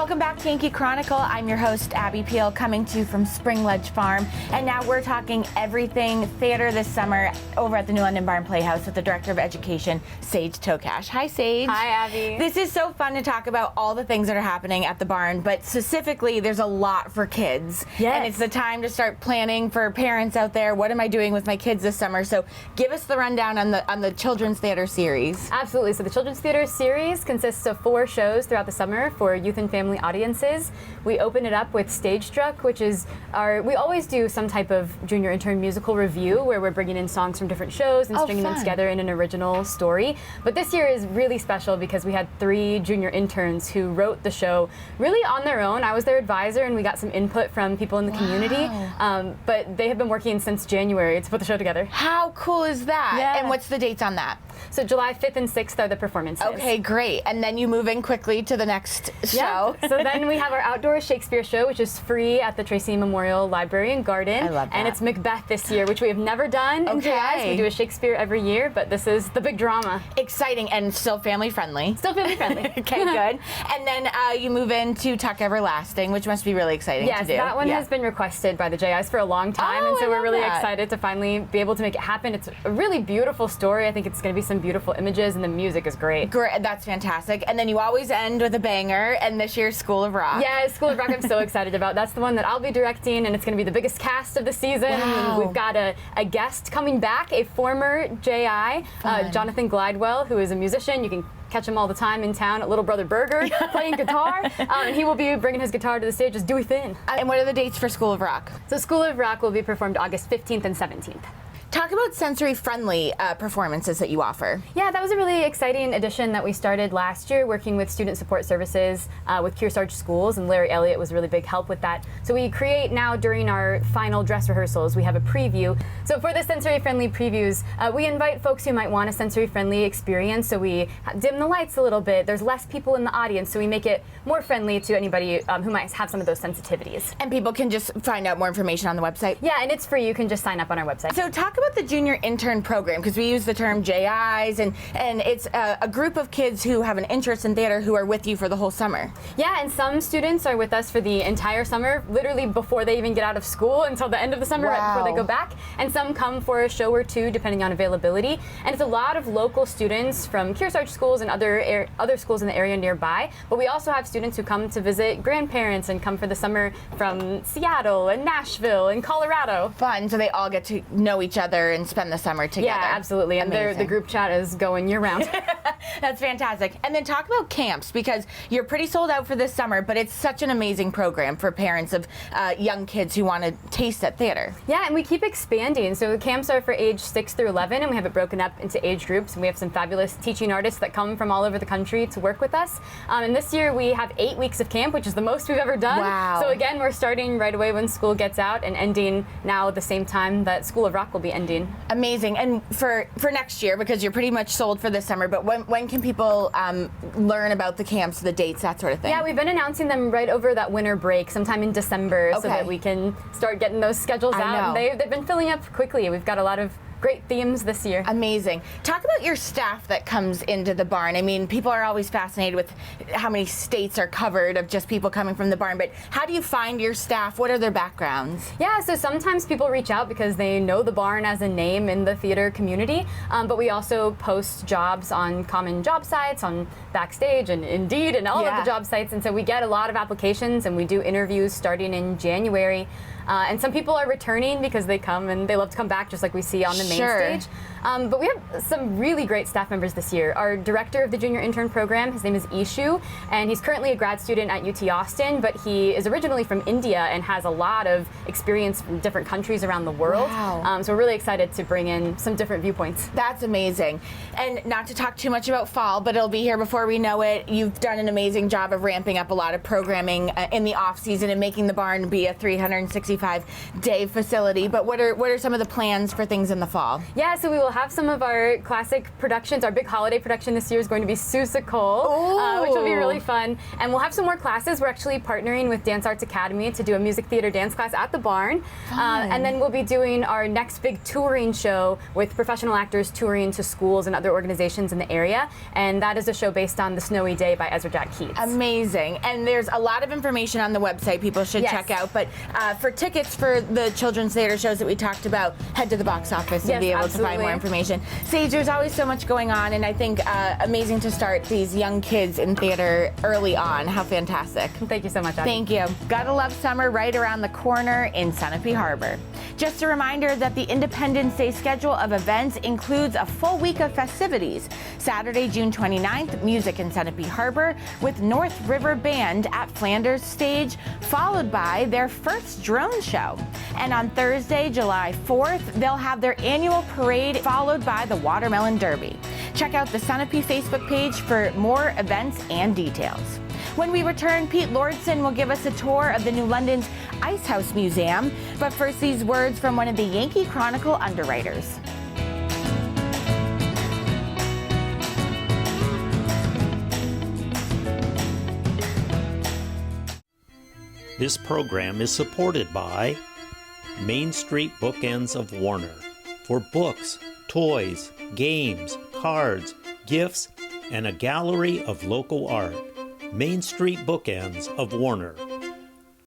Welcome back to Yankee Chronicle. I'm your host, Abby Peel, coming to you from Spring Ledge Farm. And now we're talking everything theater this summer over at the New London Barn Playhouse with the Director of Education, Sage Tokach. Hi, Sage. Hi, Abby. This is so fun to talk about all the things that are happening at the barn, but specifically, there's a lot for kids. Yes. And it's the time to start planning for parents out there. What am I doing with my kids this summer? So give us the rundown on the Children's Theater series. Absolutely. So the Children's Theater series consists of 4 shows throughout the summer for youth and family audiences. We open it up with Stage Tokach, which is we always do some type of junior intern musical review where we're bringing in songs from different shows and stringing them together in an original story. But this year is really special because we had 3 junior interns who wrote the show really on their own. I was their advisor and we got some input from people in the community. But they have been working since January to put the show together. How cool is that? Yeah. And what's the dates on that? So July 5th and 6th are the performances. Okay, great. And then you move in quickly to the next show. So then we have our outdoor Shakespeare show, which is free at the Tracy Memorial Library and Garden. I love that. And it's Macbeth this year, which we have never done in jazz. We do a Shakespeare every year, but this is the big drama. Exciting and still family friendly. Still family friendly. Okay, good. And then you move into Tuck Everlasting, which must be really exciting to do. Yes, that one has been requested by the JIs for a long time, and so we're really excited to finally be able to make it happen. It's a really beautiful story. I think it's going to be some beautiful images, and the music is great. Great, that's fantastic. And then you always end with a banger, and this year's School of Rock. Yeah, School of Rock I'm so excited about. That's the one that I'll be directing, and it's going to be the biggest cast of the season. Wow. We've got a guest coming back, a former JI, Jonathan Glidewell, who is a musician. You can catch him all the time in town at Little Brother Burger playing guitar. And he will be bringing his guitar to the stage as Dewey Finn. And what are the dates for School of Rock? So School of Rock will be performed August 15th and 17th. Talk about sensory-friendly performances that you offer. Yeah, that was a really exciting addition that we started last year, working with Student Support Services with Kearsarge Schools, and Larry Elliott was a really big help with that. So we create now during our final dress rehearsals, we have a preview. So for the sensory-friendly previews, we invite folks who might want a sensory-friendly experience, so we dim the lights a little bit. There's less people in the audience, so we make it more friendly to anybody who might have some of those sensitivities. And people can just find out more information on the website? Yeah, and it's free. You can just sign up on our website. So talk about the junior intern program, because we use the term JIs, and it's a group of kids who have an interest in theater who are with you for the whole summer. Yeah, and some students are with us for the entire summer, literally before they even get out of school until the end of the summer, right before they go back. And some come for a show or two, depending on availability. And it's a lot of local students from Kearsarge schools and other schools in the area nearby. But we also have students who come to visit grandparents and come for the summer from Seattle and Nashville and Colorado. Fun, so they all get to know each other and spend the summer together. Yeah, absolutely. And the group chat is going year round. That's fantastic. And then talk about camps, because you're pretty sold out for this summer, but it's such an amazing program for parents of young kids who want to taste at theater. Yeah, and we keep expanding. So the camps are for age 6 through 11, and we have it broken up into age groups. And we have some fabulous teaching artists that come from all over the country to work with us. And this year we have 8 weeks of camp, which is the most we've ever done. Wow. So again, we're starting right away when school gets out and ending now at the same time that School of Rock will be ending. Amazing. And for next year, because you're pretty much sold for this summer, but when can people learn about the camps, the dates, that sort of thing? Yeah, we've been announcing them right over that winter break, sometime in December, so that we can start getting those schedules out. And they've been filling up quickly. We've got a lot of great themes this year. Amazing. Talk about your staff that comes into the barn. I mean, people are always fascinated with how many states are covered of just people coming from the barn, but how do you find your staff? What are their backgrounds? Yeah, so sometimes people reach out because they know the barn as a name in the theater community, but we also post jobs on common job sites, on Backstage and Indeed and all of the job sites, and so we get a lot of applications, and we do interviews starting in January. And some people are returning because they come and they love to come back, just like we see on the main stage. But we have some really great staff members this year. Our director of the junior intern program, his name is Ishu, and he's currently a grad student at UT Austin, but he is originally from India and has a lot of experience from different countries around the world. Wow. So we're really excited to bring in some different viewpoints. That's amazing. And not to talk too much about fall, but it'll be here before we know it. You've done an amazing job of ramping up a lot of programming in the off season and making the barn be a 365 365-day facility. But what are some of the plans for things in the fall? Yeah, so we will have some of our classic productions. Our big holiday production this year is going to be Seussical, which will be really fun. And we'll have some more classes. We're actually partnering with Dance Arts Academy to do a music theater dance class at the barn. And then we'll be doing our next big touring show with professional actors touring to schools and other organizations in the area. And that is a show based on The Snowy Day by Ezra Jack Keats. Amazing. And there's a lot of information on the website people should check out. But for tickets for the children's theater shows that we talked about, head to the box office and be able to find more information. Sage, there's always so much going on, and I think amazing to start these young kids in theater early on. How fantastic. Thank you so much, Abby. Thank you. Gotta love summer right around the corner in Sunapee Harbor. Just a reminder that the Independence Day schedule of events includes a full week of festivities. Saturday, June 29th, music in Sunapee Harbor with North River Band at Flanders Stage, followed by their first drone show. And on Thursday, July 4th, they'll have their annual parade, followed by the Watermelon Derby. Check out the Sunapee Facebook page for more events and details. When we return, Pete Lordson will give us a tour of the New London's Ice House Museum. But first, these words from one of the Yankee Chronicle underwriters. This program is supported by Main Street Bookends of Warner. For books, toys, games, cards, gifts, and a gallery of local art. Main Street Bookends of Warner.